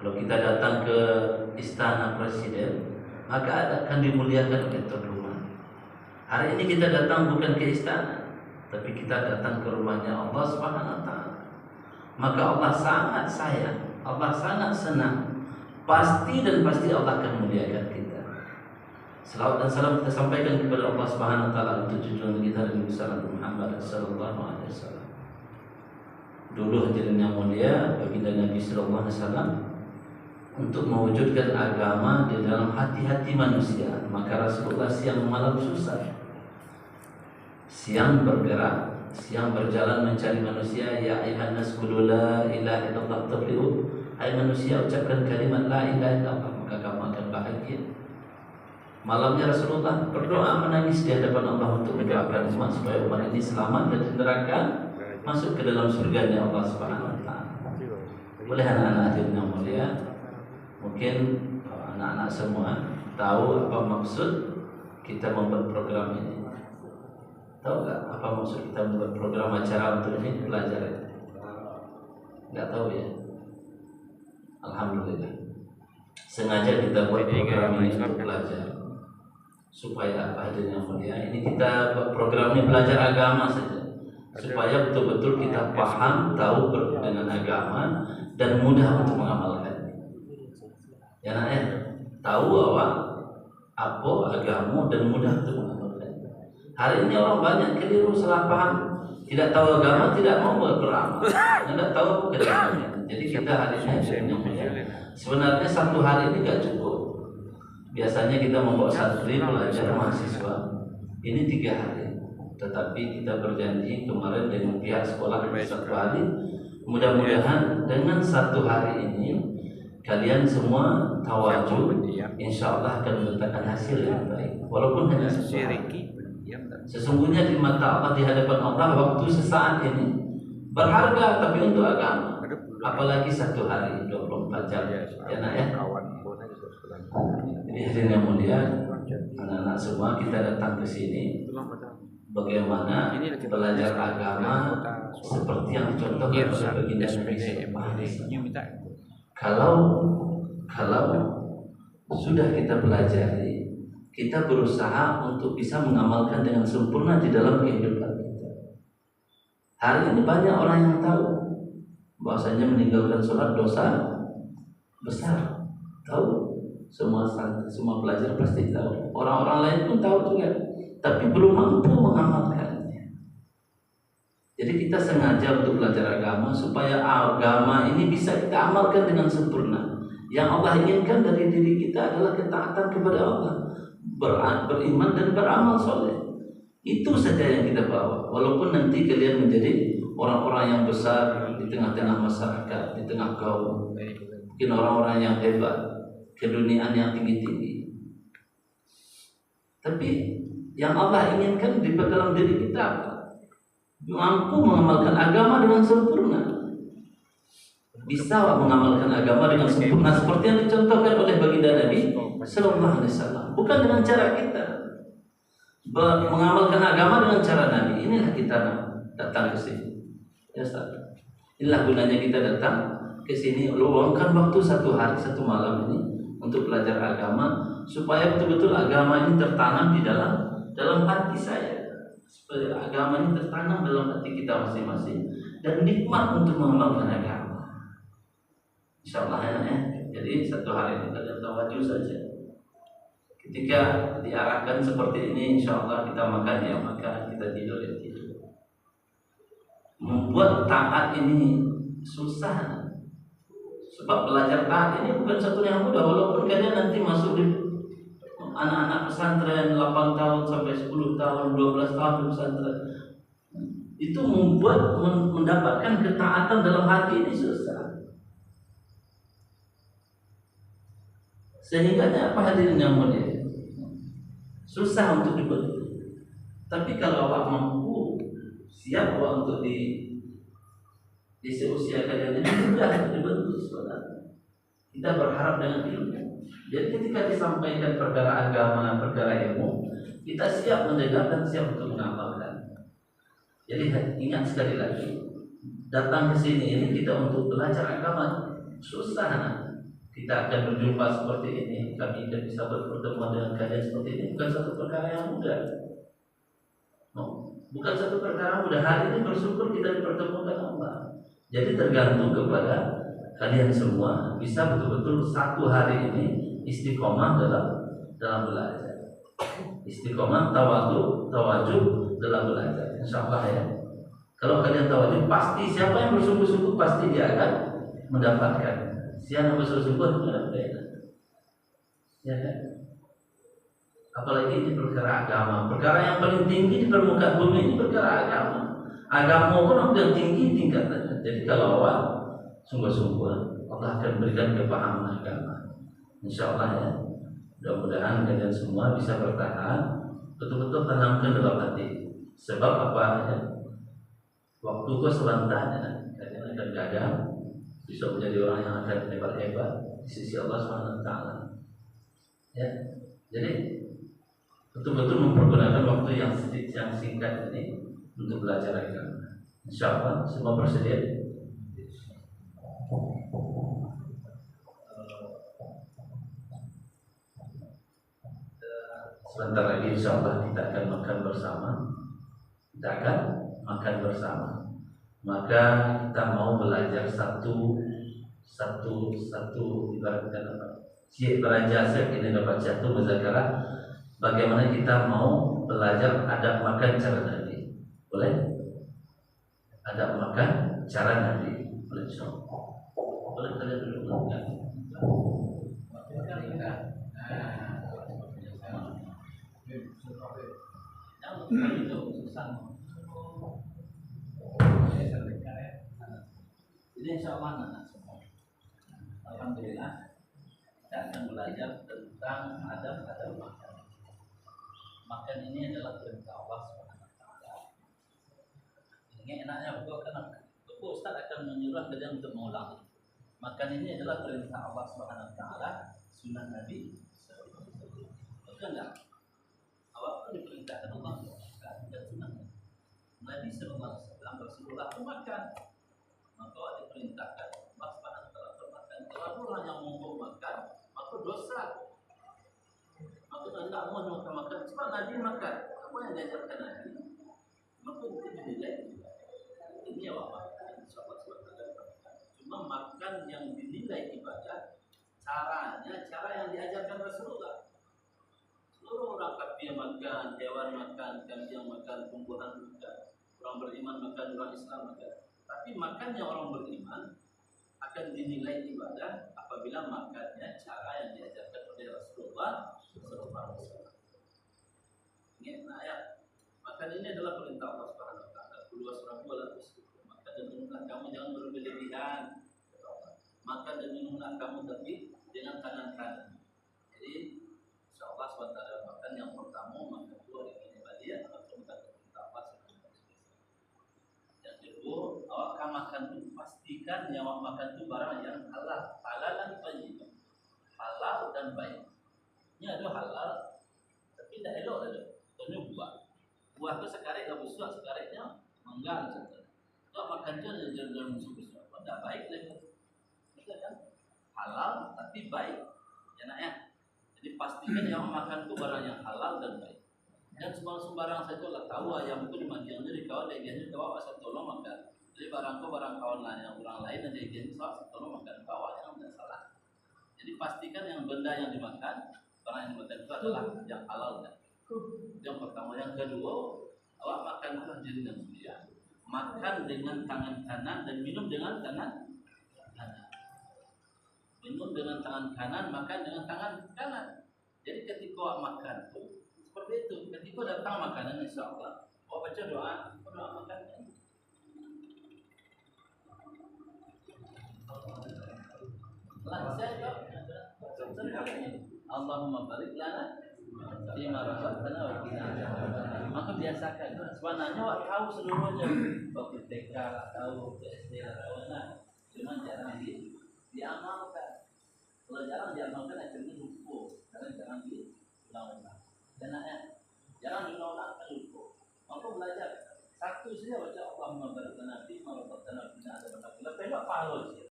Kalau kita datang ke istana presiden, maka akan dimuliakan oleh tuan rumah. Hari ini kita datang bukan ke istana, tapi kita datang ke rumahnya Allah Subhanahu wa taala. Maka Allah sangat sayang, Allah sangat senang. Pasti dan pasti Allah akan memuliakan kita. Salawat dan salam kita sampaikan kepada Allah Subhanahu wa taala untuk junjungan kita Nabi Muhammad sallallahu alaihi wasallam. Dulu hadirin yang mulia, baginda Nabi sallallahu alaihi wasallam untuk mewujudkan agama di dalam hati-hati manusia, maka Rasulullah siang malam susah. Siang bergerak, siang berjalan mencari manusia. Ya ayuhan nas qulu la ilaha illallah tuflihu. Hai manusia, ucapkan kalimat la ilaha illallah, maka kamu akan bahagia. Malamnya Rasulullah berdoa menangis di hadapan Allah untuk mendoakan umat supaya umat ini selamat dari neraka, masuk ke dalam surganya Allah Subhanahu wa taala. Boleh anak-anak hadirin yang mulia, mungkin anak-anak semua tahu apa maksud kita membuat program ini. Tahu nggak apa maksud kita membuat program acara untuk ini pelajaran? Nggak tahu ya? Alhamdulillah. Sengaja kita buat program ini untuk belajar. Supaya apa hadirin yang mulia? Ini kita buat program ini belajar agama saja. Supaya betul-betul kita paham, tahu dengan agama dan mudah untuk mengamalkan. Ya nak ya, tahu apa agama dan mudah untuk mengamalkan. Hari ini orang banyak keliru, salah paham, tidak tahu agama, tidak mau beramal, tidak tahu kebenarannya. Jadi kita hari ini sebenarnya satu hari ini tidak cukup. Biasanya kita membawa santri belajar mahasiswa ini 3 hari. Tetapi kita berjanji kemarin dengan pihak sekolah 1 hari. Mudah-mudahan dengan 1 hari ini kalian semua tawajuh, insya Allah akan mendatangkan hasil yang baik. Walaupun hanya 1 hari. Sesungguhnya di mata Allah, di hadapan Allah, waktu sesaat ini berharga tapi untuk agama. Apalagi 1 hari 24 jam. Ya nak ya. Jadi hadirin yang mulia, anak-anak semua, kita datang ke sini bagaimana belajar agama seperti yang dicontohkan oleh baginda Nabi SAW. Kalau sudah kita pelajari, kita berusaha untuk bisa mengamalkan dengan sempurna di dalam kehidupan kita. Hari ini banyak orang yang tahu bahwasanya meninggalkan sholat dosa besar. Tahu, semua pelajar pasti tahu. Orang-orang lain pun tahu juga, tapi belum mampu mengamalkannya. Jadi kita sengaja untuk belajar agama supaya agama ini bisa kita amalkan dengan sempurna. Yang Allah inginkan dari diri kita adalah ketaatan kepada Allah, beriman dan beramal soleh. Itu saja yang kita bawa. Walaupun nanti kalian menjadi orang-orang yang besar di tengah-tengah masyarakat, di tengah kaum, mungkin orang-orang yang hebat, keduniaan yang tinggi-tinggi. Tapi yang Allah inginkan di dalam diri kita mampu mengamalkan agama dengan sempurna. Bisa mengamalkan agama dengan sempurna seperti yang dicontohkan oleh baginda Nabi sallallahu alaihi wasallam. Bukan dengan cara kita mengamalkan agama dengan cara Nabi. Inilah kita datang ke sini. Ya Ustaz. Inilah gunanya kita datang ke sini, luangkan waktu 1 hari 1 malam ini untuk belajar agama supaya betul-betul agama ini tertanam di dalam hati saya. Supaya agama ini tertanam dalam hati kita masing-masing dan nikmat untuk mengamalkan agama. Insyaallah ya. Jadi 1 hari ini kita tawajuh saja. Ketika diarahkan seperti ini, insyaallah kita makan ya makan, kita tidur ya tidur. Membuat taat ini susah. Sebab belajar taat ini bukan satu yang mudah. Walaupun kalian nanti masuk di anak-anak pesantren 8 tahun sampai 10 tahun, 12 tahun di pesantren, itu membuat mendapatkan ketaatan dalam hati ini susah. Sehingga apa hadirin yang mulia, susah untuk dibentuk. Tapi kalau awak mampu, siap awak untuk di seusia kalian ini mudah dibentuk sebenarnya. Kita berharap dengan ilmu. Jadi ketika disampaikan perkara agama, perkara ilmu, kita siap mendengar dan siap untuk mengamalkan. Jadi ingat sekali lagi, datang ke sini ini kita untuk belajar agama susah. kita akan berjumpa seperti ini, kami tidak bisa berpertemuan dengan kalian seperti ini, bukan satu perkara yang mudah. Bukan satu perkara mudah. Hari ini bersyukur kita dipertemukan Allah. Jadi tergantung kepada kalian semua bisa betul-betul satu hari ini istiqomah dalam belajar. Istiqomah, tawadhu dalam belajar. Insyaallah ya. Kalau kalian tawadhu, pasti siapa yang bersungguh-sungguh pasti dia akan mendapatkan. Siapa yang bersungguh-sungguh mendapatkan. Ya kan? Apalagi ini perkara agama. Perkara yang paling tinggi di permukaan bumi ini perkara agama. Agama pun sudah tinggi tingkatannya. Jadi kalau awak sungguh-sungguh, Allah akan berikan kepahaman agama. Insyaallah ya. Mudah-mudahan kalian semua bisa bertahan, betul-betul tanamkan dalam hati. Sebab apa ya? Waktu kau sebentar ya, kalian akan gagal, bisa menjadi orang yang akan hebat-hebat di sisi Allah SWT. Ya, jadi betul-betul mempergunakan waktu yang singkat ini untuk belajar agama. Insyaallah semua bersedia. Sebentar lagi insyaallah kita akan makan bersama. Maka kita mau belajar satu ibaratkan apa? Belajar ini dapat satu muzakarah. Bagaimana kita mau belajar adab makan cara Nabi? Boleh? Adab makan cara Nabi. Boleh insyaallah. Boleh kalian dulu makan. Ini insyaallah anak semua. Alhamdulillah kita akan belajar tentang adab makan. Makan ini adalah perintah Allah SWT. Ini enaknya buku Ustaz akan menyuruh kalian untuk mengulang. Makan ini adalah perintah Allah SWT, sunnah Nabi. Betul enggak? Awak pun diperintahkan Allah dan sunnah Nabi SAW bersuruh aku makan. Maka awak diperintahkan Allah SWT bermakan. Kalau orang yang mau makan, maka dosa. Maka tidak mau makan. Sebab Nabi makan. Apa yang diajarkan Nabi? Maka itu dinilai. Ini awak makan. Cuma makan yang dinilai ibadah, cara yang diajarkan Rasulullah. Seluruh orang kafir makan, hewan makan, kambing makan, tumbuhan makan, orang beriman makan, orang Islam makan. Tapi makannya orang beriman akan dinilai ibadah apabila makannya cara yang diajarkan oleh Rasulullah SAW. Ingat ayat. Makan ini adalah perintah Allah SWT. Kulu wasrabu wala tusrifu. Makan dan minumlah kamu jangan berlebihan. Makan dan minumlah kamu tapi dengan tangan kanan. Jadi insyaallah SWT makan yang pertama, makan kedua dengan ibadah atau makan perintah Allah SWT. Yang kedua, awak makan itu pastikan yang awak makan itu barang yang halal dan baik. Halal dan baik. Ini ada halal tapi tidak elok ada. Contohnya buah itu sekarang tidak busuk, sekarangnya mangga contohnya. Kalau makan itu jangan busuk-busuk, tidak baik lagi. Betul kan? Halal tapi baik. Enaknya. Jadi pastikan yang makan itu barang yang halal dan baik. Dan sembarang saja lah tahu ayam itu dimandiannya di kawan legiannya kawan asal tolong makan. Jadi barang kawan lain yang orang lain dan legiannya asal tolong makan kawan yang tidak salah. Jadi pastikan yang benda yang dimakan barang yang dimakan itu adalah yang halal dan yang pertama. Yang kedua, awak makan jadi dengan mulia. Makan dengan tangan kanan dan minum dengan tangan kanan. Minum dengan tangan kanan, makan dengan tangan kanan. Jadi ketika awak makan itu seperti itu. Ketika datang makanan insyaallah, awak baca doa makan. Allahumma barik lana fima razaqtana wa qina adzabannar. Maka biasakan. Sebenarnya awak tahu seluruhnya. Waktu TK tahu, waktu SD tahu, cuma jarang diamalkan. Kalau jarang diamalkan akhirnya lupa. Jangan diulang-ulang. Jangan diulang-ulang lupa. Maka belajar satu saja baca Allahumma barik lana fima razaqtana wa qina adzabannar. Lepas itu pahala.